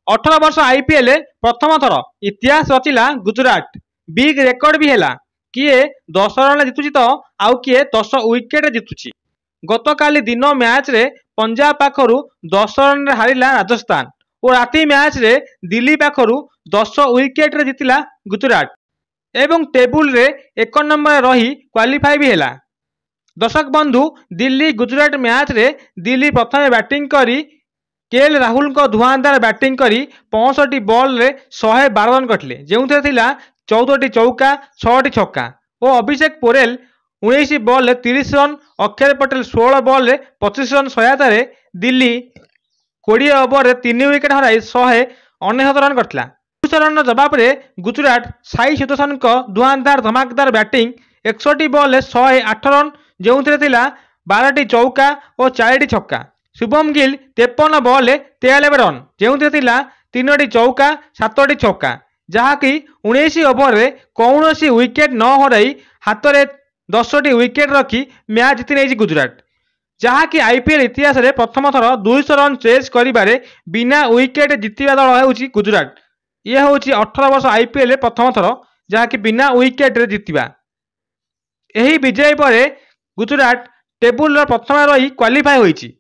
18 वर्ष आईपीएल प्रथम थर इतिहास रचिला गुजरात। बिग रेकर्ड भी है किए 10 रन जितुची तो आउ किए 10 विकेट जितुची। गतकाली दिन मैच रे पंजाब पाखरु 10 रन रे हारिला राजस्थान और राति मैच रे दिल्ली पाखरु 10 विकेट रे जितिला गुजरात एवं टेबुल रे 1 नंबर रही क्वालिफाई भी है। दर्शक बंधु दिल्ली गुजरात मैच रे दिल्ली प्रथम बैटिंग करी केएल राहुल को धुआंधार बैटिंग करी 65 बॉल रे 112 रन करथिले जेउथे थिला 14टी चौका 6टी छक्का और अभिषेक पोरेल 19 बॉल रे 30 रन अक्षर पटेल 16 बॉल रे 25 रन सहायता रे दिल्ली 20 ओवर रे 3 विकेट हराई 169 रन करथिला। 200 रन जवाब रे गुजरात साई सुदर्शन को धुआंधार धमाकेदार बैटिंग 61 बॉल रे 108 रन जो थिला 12टी चौका और 4टी छक्का। शुभम गिल 53 बॉल 93 रन जो थिला 3टी चौका 7टी छक्का जहाँकि 19 ओवर रे कौन विकेट न हराई हाथ में 10टी विकेट रखी मैच जीति नहीं गुजरात जहाँकि आईपीएल इतिहास रे प्रथम थर 200 रन चेज करिबारे बिना विकेट जितिबा दल होउची गुजरात। यह होउची 18 वर्ष आईपीएल प्रथम थर जहाँकि बिना विकेट रे जितिबा। एही विजय पर गुजरात टेबुल प्रथम रही क्वालिफाई होईची।